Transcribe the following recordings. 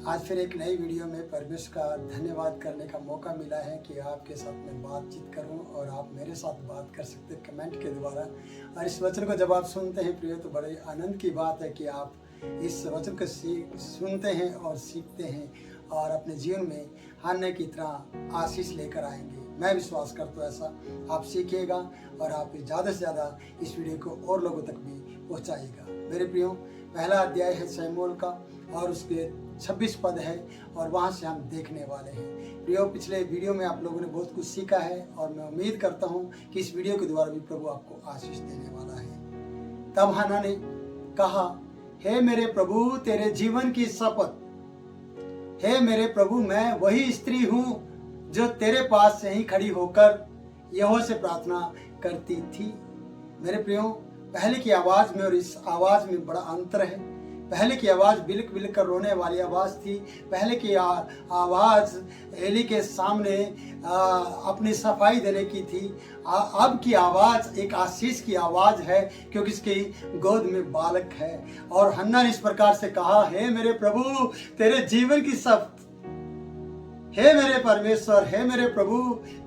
आज फिर एक नई वीडियो में परमेश्वर का धन्यवाद करने का मौका मिला है कि आपके साथ मैं बातचीत करूं और आप मेरे साथ बात कर सकते हैं कमेंट के द्वारा। और इस वचन को जब आप सुनते हैं प्रिय, तो बड़े आनंद की बात है कि आप इस वचन को सुनते हैं और सीखते हैं और अपने जीवन में अन्य की तरह आशीष लेकर आएंगे। मैं विश्वास करता हूँ ऐसा आप सीखिएगा और आप ज़्यादा से ज़्यादा इस वीडियो को और लोगों तक भी पहुँचाइएगा। मेरे प्रियो, पहला अध्याय है शमूएल का और उसके 26 पद है और वहाँ से हम देखने वाले हैं। प्रियो, पिछले वीडियो में आप लोगों ने बहुत कुछ सीखा है और मैं उम्मीद करता हूँ कि इस वीडियो के द्वारा भी प्रभु आपको आशीष देने वाला है। तब हन्ना ने कहा, हे मेरे प्रभु, तेरे जीवन की शपथ, हे मेरे प्रभु, मैं वही स्त्री हूँ जो तेरे पास से ही खड़ी होकर यहोवा से प्रार्थना करती थी। मेरे प्रियो, पहले की आवाज में और इस आवाज में बड़ा अंतर है। पहले की आवाज बिलक बिलक कर रोने वाली आवाज थी। पहले की आवाज एली के सामने अपनी सफाई देने की थी। अब की आवाज एक आशीष की आवाज है, क्योंकि इसकी गोद में बालक है। और हन्ना ने इस प्रकार से कहा, हे मेरे प्रभु, तेरे जीवन की शपथ, हे मेरे परमेश्वर, हे मेरे प्रभु,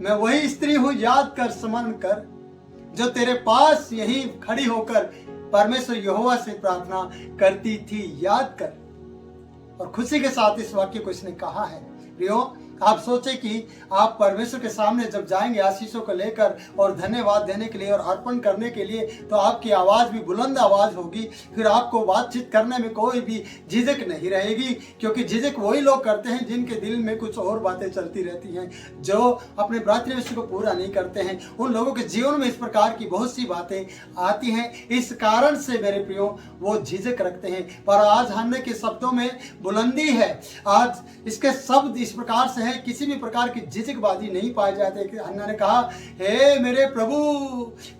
मैं वही स्त्री हूँ, याद कर, स्मरण कर, जो तेरे पास यही खड़ी होकर परमेश्वर यहोवा से प्रार्थना करती थी, याद कर। और खुशी के साथ इस वाक्य को इसने कहा है। प्रियो, आप सोचे कि आप परमेश्वर के सामने जब जाएंगे आशीषों को लेकर और धन्यवाद देने के लिए और अर्पण करने के लिए, तो आपकी आवाज भी बुलंद आवाज होगी। फिर आपको बातचीत करने में कोई भी झिझक नहीं रहेगी, क्योंकि झिझक वही लोग करते हैं जिनके दिल में कुछ और बातें चलती रहती हैं, जो अपने प्रार्थना को पूरा नहीं करते हैं। उन लोगों के जीवन में इस प्रकार की बहुत सी बातें आती हैं। इस कारण से मेरे प्रियो, वो झिझक रखते हैं। पर आज हन्ना के शब्दों में बुलंदी है। आज इसके शब्द इस प्रकार से है, किसी भी प्रकार की झिझकबाजी नहीं पाए जाते। हन्ना ने कहा, हे मेरे प्रभु,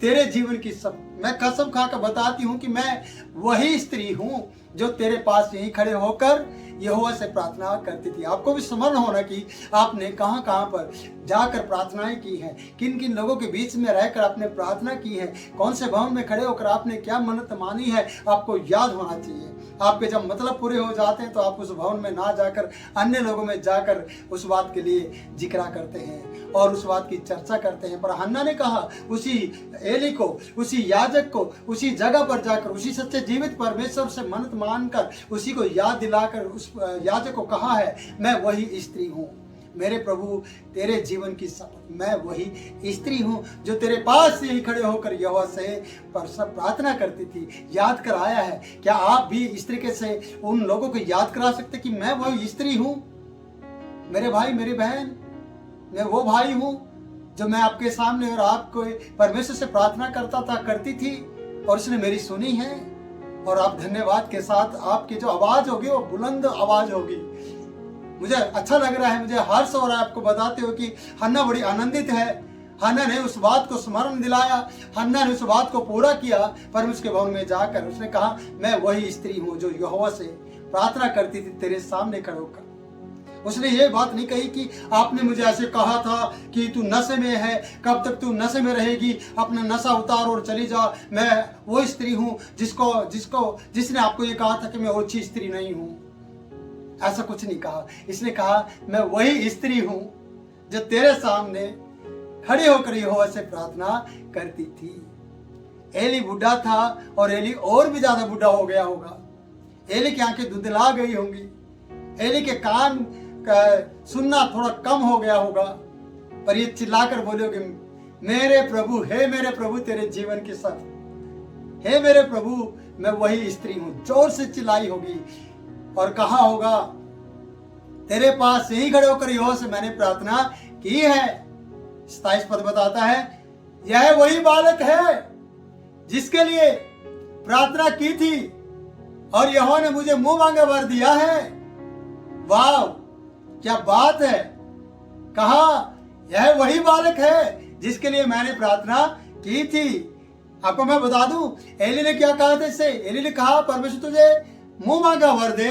तेरे जीवन की सब, मैं कसम खाकर बताती हूँ कि मैं वही स्त्री हूँ जो तेरे पास यहीं खड़े होकर यहोवा से प्रार्थना करती थी। आपको भी स्मरण होना कि आपने कहाँ कहाँ पर जाकर प्रार्थनाएं की हैं, किन किन लोगों के बीच में रहकर आपने प्रार्थना की है, कौन से भवन में खड़े होकर आपने क्या मन्नत मानी है, आपको याद होना चाहिए। आपके जब मतलब पूरे हो जाते हैं तो आप उस भवन में ना जाकर अन्य लोगों में जाकर उस बात के लिए जिक्रा करते हैं और उस बात की चर्चा करते हैं। पर हन्ना ने कहा, उसी एली को, उसी याजक को, उसी जगह पर जाकर, उसी सच्चे जीवित परमेश्वर से मन्नत मानकर, उसी को याद दिलाकर उस याजक को कहा है, मैं वही स्त्री हूँ। मेरे प्रभु, तेरे जीवन की शपथ, मैं वही स्त्री हूँ जो तेरे पास से ही खड़े होकर यहोवा से प्रार्थना करती थी, याद कराया है। क्या आप भी इस तरीके से उन लोगों को याद करा सकते कि मैं वही स्त्री हूँ? मेरे भाई, मेरी बहन, मैं वो भाई हूँ जो मैं आपके सामने और आपको परमेश्वर से प्रार्थना करती थी और उसने मेरी सुनी है। और आप धन्यवाद के साथ आपकी जो आवाज होगी वो बुलंद आवाज होगी। मुझे अच्छा लग रहा है, मुझे हर्ष हो रहा है आपको बताते हो कि हन्ना बड़ी आनंदित है। हन्ना ने उस बात को स्मरण दिलाया, हन्ना ने उस बात को पूरा किया। परमेश्वर के भवन में जाकर उसने कहा, मैं वही स्त्री हूँ जो यहोवा से प्रार्थना करती थी तेरे सामने खड़े होकर। उसने ये बात नहीं कही कि आपने मुझे ऐसे कहा था कि तू नशे में है, कब तक तू नशे में रहेगी, अपना नशा उतार और चली जा। मैं वो स्त्री हूँ जिसने आपको ये कहा था कि मैं ओछी स्त्री नहीं हूँ। ऐसा कुछ नहीं कहा। इसने कहा, मैं वही स्त्री हूँ जो तेरे सामने खड़ी होकर यहोवा से प्रार्थना करती थी। एली बूढ़ा था और एली और भी ज्यादा बूढ़ा हो गया होगा। एली की आंखें धुंधला गई होंगी, एली के कान का सुनना थोड़ा कम हो गया होगा। पर ये चिल्लाकर बोलोगे, मेरे प्रभु, हे मेरे प्रभु, तेरे जीवन की शपथ, हे मेरे प्रभु, मैं वही स्त्री हूं। जोर से चिल्लाई होगी और कहा होगा, तेरे पास यही खड़े होकर यहोवा से मैंने प्रार्थना की है। 27 पद बताता है, यह वही बालक है जिसके लिए प्रार्थना की थी और यहोवा ने मुझे मुंह मांगा वर दिया है। वाह, क्या बात है। कहा, यह वही बालक है जिसके लिए मैंने प्रार्थना की थी। आपको मैं बता दूं, एली ने क्या कहा था इससे? एली ने कहा, परमेश्वर तुझे मुंह मांगा वर दे,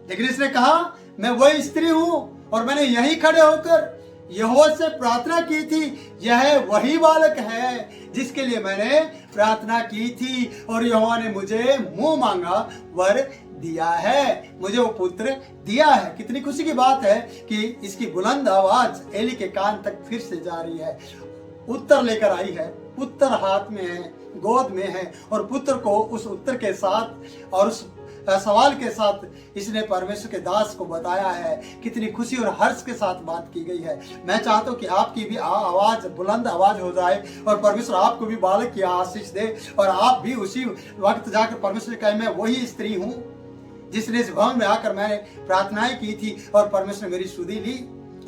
लेकिन इसने कहा, मैं वही स्त्री हूं और मैंने यही खड़े होकर यहोवा से प्रार्थना की थी। यह वही बालक है जिसके लिए मैंने प्रार्थना की थी और यहोवा ने मुझे मुंह मांगा वर दिया है, मुझे वो पुत्र दिया है। कितनी खुशी की बात है कि इसकी बुलंद आवाज एली के कान तक फिर से जा रही है। उत्तर लेकर आई है, पुत्र हाथ में है, गोद में है, और पुत्र को उस उत्तर के साथ और उस सवाल के साथ इसने परमेश्वर के दास को बताया है। कितनी खुशी और हर्ष के साथ बात की गई है। मैं चाहता हूँ कि आपकी भी आवाज बुलंद आवाज हो जाए और परमेश्वर आपको भी बालक की आशीष दे, और आप भी उसी वक्त जाकर परमेश्वर से कहे, मैं वही स्त्री हूँ जिसने इस भवन में आकर मैंने प्रार्थनाएं की थी और परमेश्वर ने मेरी सुधि ली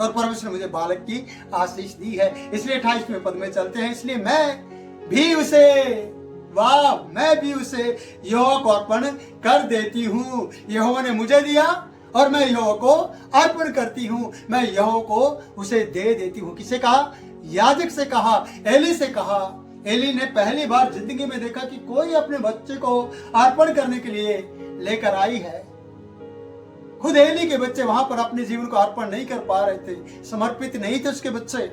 और परमेश्वर ने मुझे बालक की आशीष दी है। इसलिए 28वें पद में चलते हैं। इसलिए मैं भी उसे यहोवा को अर्पण कर देती हूँ। यहोवा ने मुझे दिया और मैं यहोवा को अर्पण करती हूँ, मैं यहोवा को उसे दे देती हूँ। किसे कहा? याजक से कहा, एली से कहा। एली ने पहली बार जिंदगी में देखा कि कोई अपने बच्चे को अर्पण करने के लिए लेकर आई है। खुद एली के बच्चे वहां पर अपने जीवन को अर्पण नहीं कर पा रहे थे, समर्पित नहीं थे उसके बच्चे,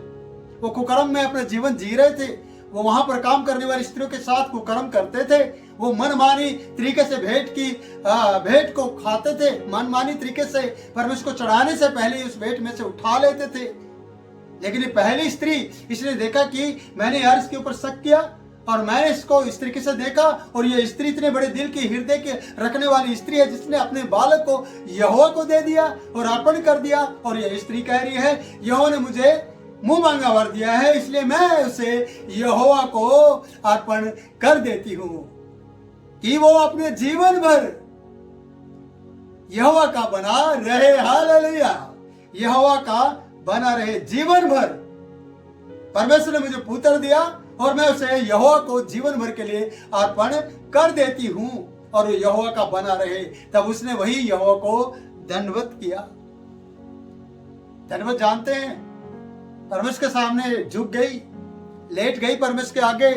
वो कुकर्म में अपना जीवन जी रहे थे। वो वहां पर काम करने वाली स्त्रियों के साथ कुकर्म करते थे। वो मनमानी तरीके से भेंट को खाते थे, मनमानी तरीके से परमेश्वर को चढ़ाने से पहले उस भेंट में से उठा लेते थे। लेकिन ये पहली स्त्री, इसने देखा कि मैंने यार इसके ऊपर शक किया और मैंने इसको इस तरीके से देखा, और ये स्त्री इतने बड़े दिल की, हृदय के रखने वाली स्त्री है जिसने अपने बालक को यहोवा को दे दिया और अर्पण कर दिया। और ये स्त्री कह रही है, यहोवा ने मुझे मुंह मांगा वर दिया है, इसलिए मैं उसे यहोवा को अर्पण कर देती हूं कि वो अपने जीवन भर यहोवा का बना रहे। हालेलुया! यहोवा का बना रहे जीवन भर। परमेश्वर ने मुझे पुत्र दिया और मैं उसे यहोवा को जीवन भर के लिए अर्पण कर देती हूं और यहोवा का बना रहे। तब उसने वही यहोवा को दंडवत किया। दंडवत जानते हैं? परमेश्वर के सामने झुक गई, लेट गई परमेश्वर के आगे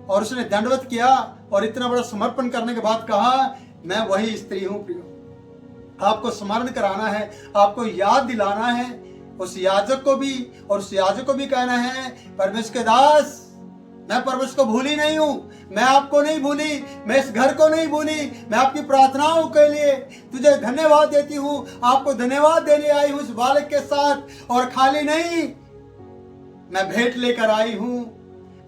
और उसने दंडवत किया और इतना बड़ा समर्पण करने के बाद कहा, मैं वही स्त्री हूं। प्रियो, आपको स्मरण कराना है, आपको याद दिलाना है उस याजक को भी, और उस याजक को भी कहना है, परमेश्वर के दास, मैं परमेश्वर को भूली नहीं हूं, मैं आपको नहीं भूली, मैं इस घर को नहीं भूली, मैं आपकी प्रार्थनाओं के लिए तुझे धन्यवाद देती हूं, आपको धन्यवाद देने आई हूं इस बालक के साथ। और खाली नहीं, मैं भेंट लेकर आई हूं।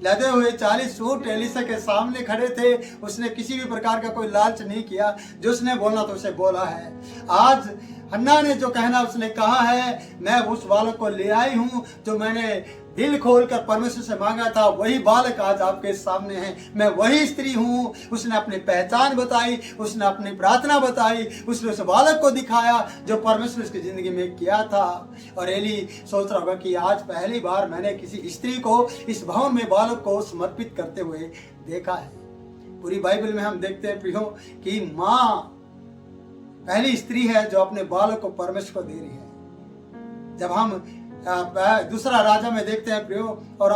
लदे हुए 40 ऊंट एलीशा के सामने खड़े थे। उसने किसी भी प्रकार का कोई लालच नहीं किया, जो उसने बोलना तो उसे बोला है। आज हन्ना ने जो कहना उसने कहा है, मैं उस बालक को ले आई हूं जो मैंने दिल खोलकर परमेश्वर से मांगा था, वही बालक आज आपके सामने है। मैं वही स्त्री हूं। उसने अपनी पहचान बताई, उसने अपनी प्रार्थना बताई, उसने उस बालक को दिखाया जो परमेश्वर उसकी जिंदगी में किया था। और एली सोच रहा होगा कि आज पहली बार मैंने किसी स्त्री को इस भवन में बालक को समर्पित करते हुए देखा है। पूरी बाइबल में हम देखते हैं प्रियो कि माँ पहली स्त्री है जो अपने बालक को परमेश्वर को दे रही है। जब हम दूसरा राजा में देखते हैं प्रियो, और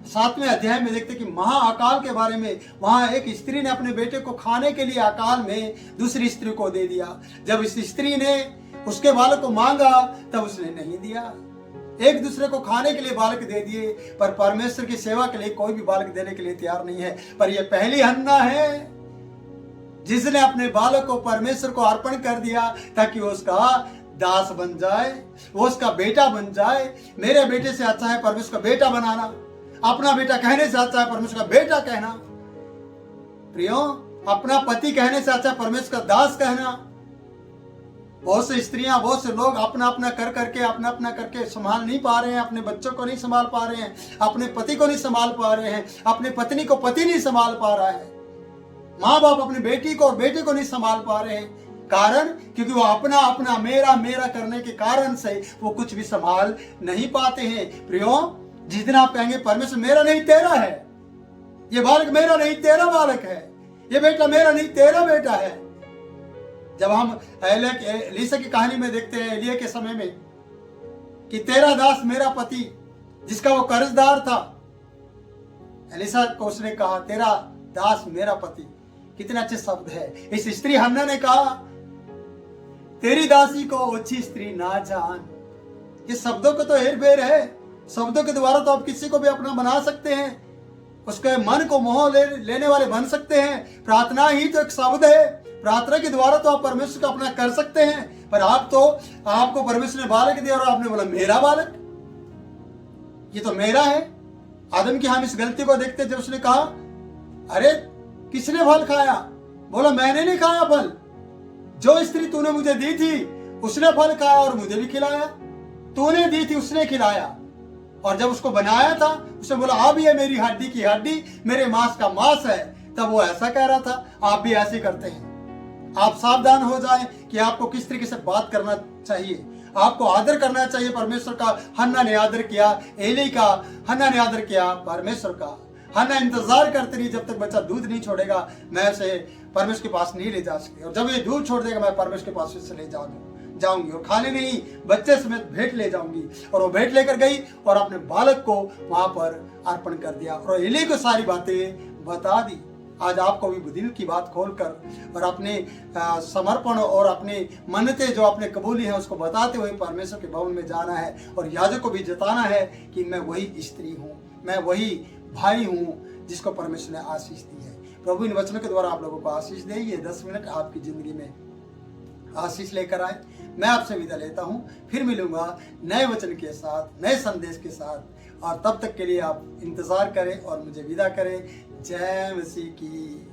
7वें अध्याय में देखते हैं कि महाअकाल के बारे में, वहां एक स्त्री ने अपने बेटे को खाने के लिए अकाल में दूसरी स्त्री को दे दिया। जब इस स्त्री ने उसके बालक को मांगा तब उसने नहीं दिया। एक दूसरे को खाने के लिए बालक दे दिए, पर परमेश्वर की सेवा के लिए कोई भी बालक देने के लिए तैयार नहीं है। पर यह पहली हन्ना है जिसने अपने बालक को परमेश्वर को अर्पण कर दिया ताकि वो उसका दास बन जाए, वो उसका बेटा बन जाए। मेरे बेटे से अच्छा है परमेश्वर का बेटा बनाना, अपना बेटा कहने से अच्छा है परमेश्वर का बेटा कहना। प्रियो, अपना पति कहने से अच्छा है परमेश्वर का दास कहना। बहुत से स्त्रियां, बहुत से लोग अपना अपना करके संभाल नहीं पा रहे हैं, अपने बच्चों को नहीं संभाल पा रहे हैं, अपने पति को नहीं संभाल पा रहे हैं, अपने पत्नी को पति नहीं संभाल पा रहा है, माँ बाप अपनी बेटी को और बेटे को नहीं संभाल पा रहे हैं। कारण क्योंकि वो अपना मेरा करने के कारण से वो कुछ भी संभाल नहीं पाते हैं। प्रियो, जिस दिन आप कहेंगे परमेश्वर मेरा नहीं तेरा है, ये बालक मेरा नहीं तेरा बालक है, ये बेटा मेरा नहीं तेरा बेटा है। जब हम एलीशा की कहानी में देखते हैं एलिया के समय में कि तेरा दास मेरा पति, जिसका वो कर्जदार था, एलीशा को उसने कहा तेरा दास मेरा पति। कितने अच्छे शब्द है। इस स्त्री हन्ना ने कहा तेरी दासी को ओछी स्त्री ना जान। ये शब्दों को तो हेर फेर है, शब्दों के द्वारा तो आप किसी को भी अपना बना सकते हैं, उसके मन को मोह लेने वाले बन सकते हैं। प्रार्थना ही तो एक शब्द है, प्रार्थना के द्वारा तो आप परमेश्वर को अपना कर सकते हैं, पर आपको परमेश्वर ने बालक दिया और आपने बोला मेरा बालक, ये तो मेरा है। आदम की हम इस गलती को देखते जब उसने कहा अरे किसने फल खाया, बोला मैंने नहीं खाया फल, जो स्त्री तूने मुझे दी थी उसने फल खाया और मुझे भी खिलाया, तूने दी थी उसने खिलाया। और जब उसको बनाया था उसने बोला अब ये मेरी हड्डी की हड्डी, मेरे मांस का मांस है, तब वो ऐसा कह रहा था। आप भी ऐसे करते हैं। आप सावधान हो जाएं कि आपको किस तरीके से बात करना चाहिए, आपको आदर करना चाहिए परमेश्वर का। हन्ना ने आदर किया एली का, हन्ना ने आदर किया परमेश्वर का। हन्ना इंतजार करती रही जब तक बच्चा दूध नहीं छोड़ेगा मैं उसे परमेश्वर के पास नहीं ले जा सके, और जब ये दूध छोड़ देगा मैं परमेश्वर के पास उसे ले जाऊंगी और खाने नहीं बच्चे समेत भेंट ले जाऊंगी। और वो भेंट लेकर गई और अपने बालक को वहां पर अर्पण कर दिया और एली को सारी बातें बता दी। आज आपको भी दिल की बात खोलकर और अपने समर्पण और अपने मन्नतें जो आपने कबूली है उसको बताते हुए परमेश्वर के भवन में जाना है और याजक को भी जताना है कि मैं वही स्त्री हूँ, मैं वही भाई हूँ जिसको परमेश्वर ने आशीष दी है। प्रभु इन वचनों के द्वारा आप लोगों को आशीष दे। ये 10 मिनट आपकी जिंदगी में आशीष लेकर आए। मैं आपसे विदा लेता हूँ, फिर मिलूंगा नए वचन के साथ, नए संदेश के साथ, और तब तक के लिए आप इंतजार करें और मुझे विदा करें। जय मसीह की।